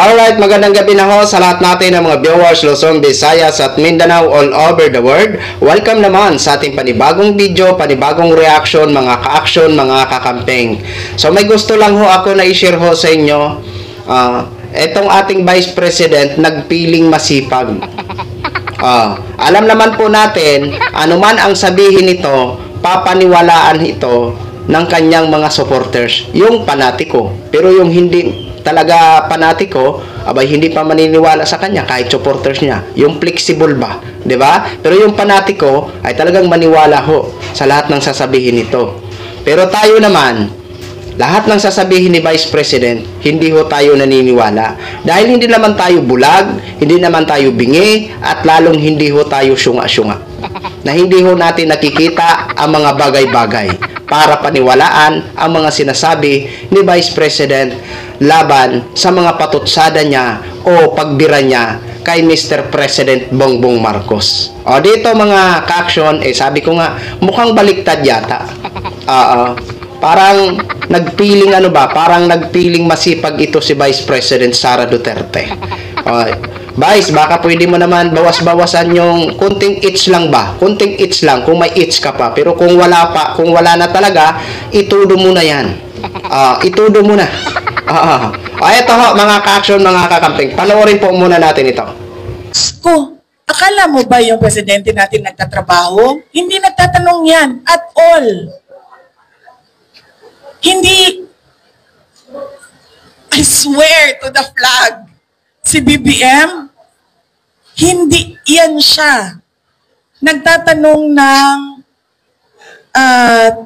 Alright, magandang gabi na ho sa lahat natin ng mga viewers Luzon, Visayas at Mindanao all over the world. Welcome naman sa ating panibagong video, panibagong reaction, mga ka-action, mga kakampeng. So may gusto lang ho ako na i-share ho sa inyo. Etong ating Vice President nagpiling masipag. Alam naman po natin, anuman ang sabihin nito, papaniwalaan ito ng kanyang mga supporters, yung panatiko. Pero yung hindi talaga panatiko, abay hindi pa maniniwala sa kanya kahit supporters niya. Yung flexible ba, 'di ba? Pero yung panatiko ay talagang maniwala ho sa lahat ng sasabihin nito. Pero tayo naman, lahat ng sasabihin ni Vice President, hindi ho tayo naniniwala. Dahil hindi naman tayo bulag, hindi naman tayo bingi, at lalong hindi ho tayo syunga-syunga. Na hindi ho natin nakikita ang mga bagay-bagay para paniwalaan ang mga sinasabi ni Vice President laban sa mga patutsada niya o pagbira niya kay Mr. President Bongbong Marcos. Dito mga ka-action, sabi ko nga, mukhang baliktad yata. Parang nagpiling parang nagpiling masipag ito si Vice President Sara Duterte. Vice, baka pwede mo naman bawas-bawasan yung kunting itch lang ba? Kunting itch lang, kung may itch ka pa. Pero kung wala pa, kung wala na talaga, itudo mo na yan. Itudo mo na. Ito ho, mga ka-action, mga kakamping. Panoorin po muna natin ito. Akala mo ba yung presidente natin nagtatrabaho? Hindi nagtatanong yan at all. Hindi, I swear to the flag, si BBM, hindi yan siya nagtatanong ng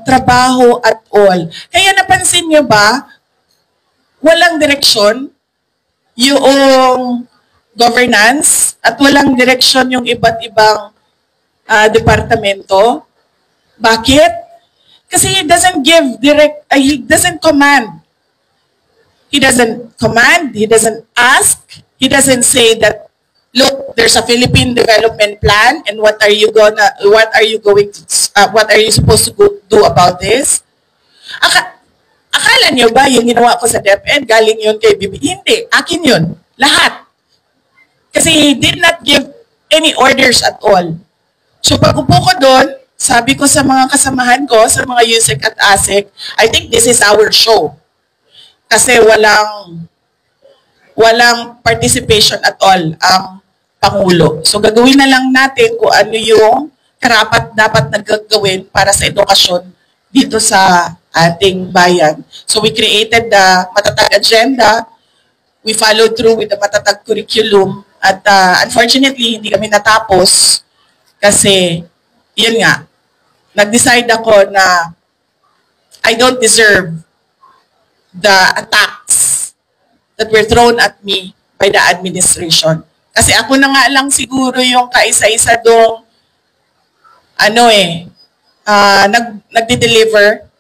trabaho at all. Kaya napansin niyo ba, walang direksyon yung governance at walang direksyon yung iba't ibang departamento. Bakit? Kasi he doesn't give he doesn't command. He doesn't command, he doesn't ask, he doesn't say that, look, there's a Philippine development plan and what are you supposed to do about this? Akala niyo ba yung ginawa ko sa DepEd, galing yun kay Bibi? Hindi, akin yun. Lahat. Kasi he did not give any orders at all. So pag upo ko doon, sabi ko sa mga kasamahan ko, sa mga USEC at ASEC, I think this is our show. Kasi walang participation at all ang Pangulo. So gagawin na lang natin kung ano yung karapat dapat nagagawin para sa edukasyon dito sa ating bayan. So we created the matatag agenda, we followed through with the matatag curriculum, at unfortunately hindi kami natapos kasi yun nga, nag-decide ako na I don't deserve the attacks that were thrown at me by the administration. Kasi ako na nga lang siguro yung kaisa-isa dong nagde-deliver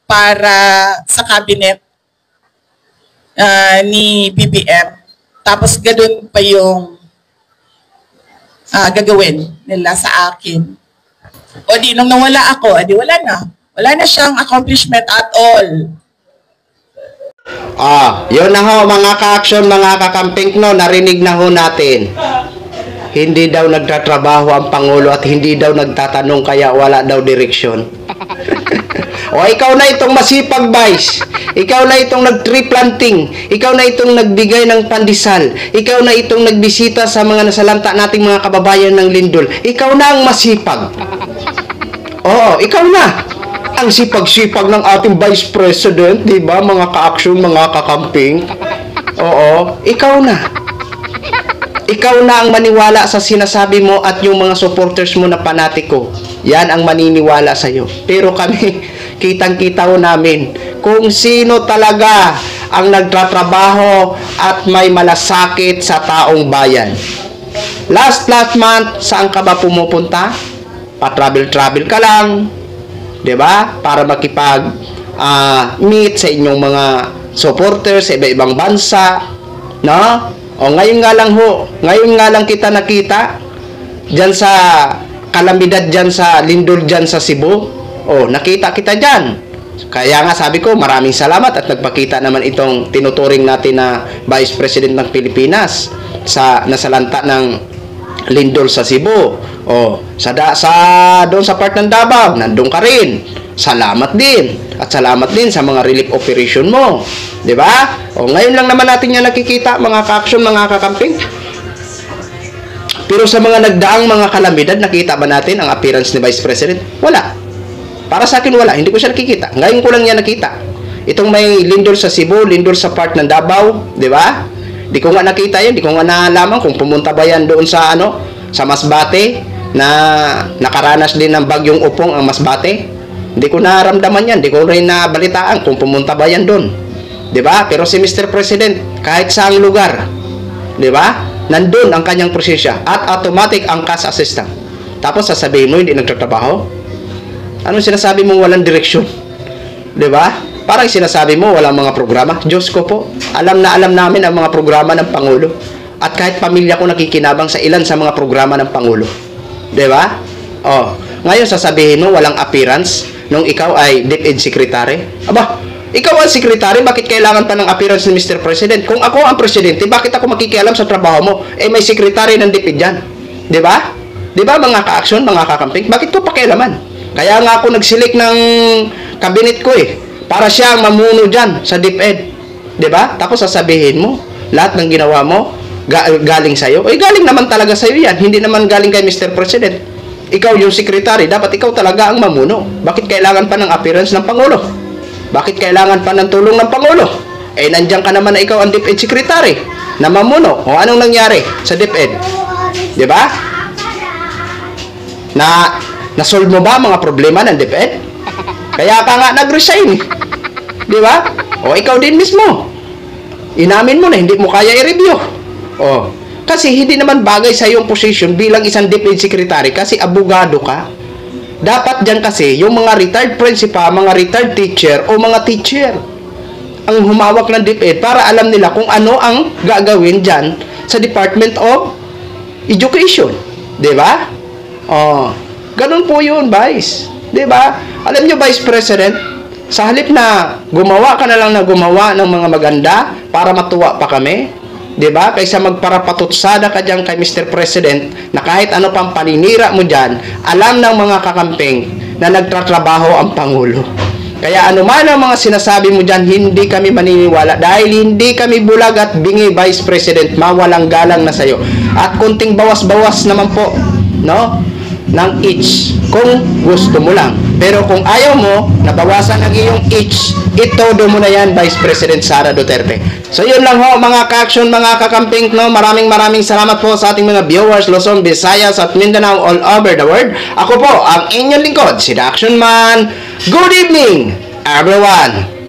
para sa cabinet ni BBM. Tapos ganoon pa yung gagawin nila sa akin. O di, nung nawala ako, di wala na. Wala na siyang accomplishment at all. Yun na ho, mga ka-action, mga kakamping, no, narinig na ho natin. Hindi daw nagtatrabaho ang Pangulo at hindi daw nagtatanong kaya wala daw direksyon. Ikaw na itong masipag, Vice. Ikaw na itong nag-tree planting. Ikaw na itong nagbigay ng pandesal. Ikaw na itong nagbisita sa mga nasalanta nating mga kababayan ng lindol. Ikaw na ang masipag. Ikaw na. Ang sipag-sipag ng ating Vice President, di ba, mga ka-action, mga kakamping? Ikaw na. Ikaw na ang maniwala sa sinasabi mo at yung mga supporters mo na panatiko. Yan ang maniniwala sa'yo. Pero kami, kitang-kita ho namin kung sino talaga ang nagtatrabaho at may malasakit sa taong bayan. Last month, saan ka ba pumupunta? Pa-travel ka lang, 'di ba? Para makipag-meet sa inyong mga supporters sa iba-ibang bansa, no? Ngayon nga lang kita nakita diyan sa kalamidad diyan sa lindol diyan sa Cebu. Nakita kita diyan Kaya nga sabi ko, maraming salamat at nagpakita naman itong tinuturing natin na Vice President ng Pilipinas sa nasalanta ng lindol sa Cebu. O, doon sa part ng Davao, nandun ka rin. Salamat din. At salamat din sa mga relief operation mo. 'Di ba? O, ngayon lang naman natin yan nakikita, mga ka-action, mga kakamping. Pero sa mga nagdaang mga kalamidad, nakita ba natin ang appearance ni Vice President? Wala. Para sa akin, wala. Hindi ko siya nakikita. Ngayon ko lang yan nakita. Itong may lindol sa Cebu, lindol sa part ng Davao, di ba? Di ko nga nakita yan. Di ko nga naalaman kung pumunta ba yan doon sa, sa Masbate, na nakaranas din ng bagyong Upong ang Masbate. Hindi ko naramdaman yan. Di ko rin nabalitaan kung pumunta ba yan doon. Di ba? Pero si Mr. President, kahit saang lugar, di ba? Nandun ang kanyang presensya at automatic ang cash assistant. Tapos sasabihin mo, hindi nagtatrabaho? Anong sinasabi mo walang direksyon? 'Di ba? Parang sinasabi mo walang mga programa. Diyos ko po, alam namin ang mga programa ng Pangulo. At kahit pamilya ko nakikinabang sa ilan sa mga programa ng Pangulo. 'Di ba? Oh, ngayon sasabihin mo walang appearance nung ikaw ay DepEd Secretary. Aba, ikaw ang secretary, bakit kailangan pa ng appearance ni Mr. President? Kung ako ang presidente, bakit ako makikialam sa trabaho mo? Eh may secretary ng DepEd diyan. 'Di ba? 'Di ba mga ka-action, mga kakamping? Bakit ko pakialaman? Kaya nga ako nagsilik ng kabinet ko para siya ang mamuno dyan sa DepEd. 'Di ba? Tapos sasabihin mo, lahat ng ginawa mo, galing sa'yo. Eh, galing naman talaga sa'yo yan. Hindi naman galing kay Mr. President. Ikaw yung secretary, dapat ikaw talaga ang mamuno. Bakit kailangan pa ng appearance ng Pangulo? Bakit kailangan pa ng tulong ng Pangulo? Eh, nandiyan ka naman na ikaw ang DepEd Secretary na mamuno. O anong nangyari sa DepEd? 'Di ba? Na-solve mo ba mga problema ng DepEd? Kaya ka nga nag-resign. Di ba? O ikaw din mismo. Inamin mo na hindi mo kaya i-review. O, kasi hindi naman bagay sa iyong position bilang isang DepEd Secretary kasi abogado ka. Dapat dyan kasi yung mga retired principal, mga retired teacher o mga teacher ang humawak ng DepEd para alam nila kung ano ang gagawin dyan sa Department of Education. Di ba? Oh, ganun po yun, Vice. 'Di ba? Alam niyo, Vice President, sa halip na gumawa ka na lang na gumawa ng mga maganda para matuwa pa kami, 'di ba? Kaysa magparapatutsada ka diyan kay Mr. President na kahit ano pang paninira mo diyan, alam ng mga kakamping na nagtatrabaho ang Pangulo. Kaya anuman ang mga sinasabi mo diyan, hindi kami maniniwala dahil hindi kami bulag at bingi, Vice President, mawalang galang na sa'yo. At kunting bawas-bawas naman po, no? Ng each kung gusto mo lang. Pero kung ayaw mo, nabawasan ang iyong each, itodo mo na yan, Vice President Sara Duterte. So yun lang ho, mga ka-action, mga kakamping, no? Maraming salamat po sa ating mga viewers, Luzon, Visayas at Mindanao all over the world. Ako po, ang inyong lingkod, si The Action Man. Good evening, everyone!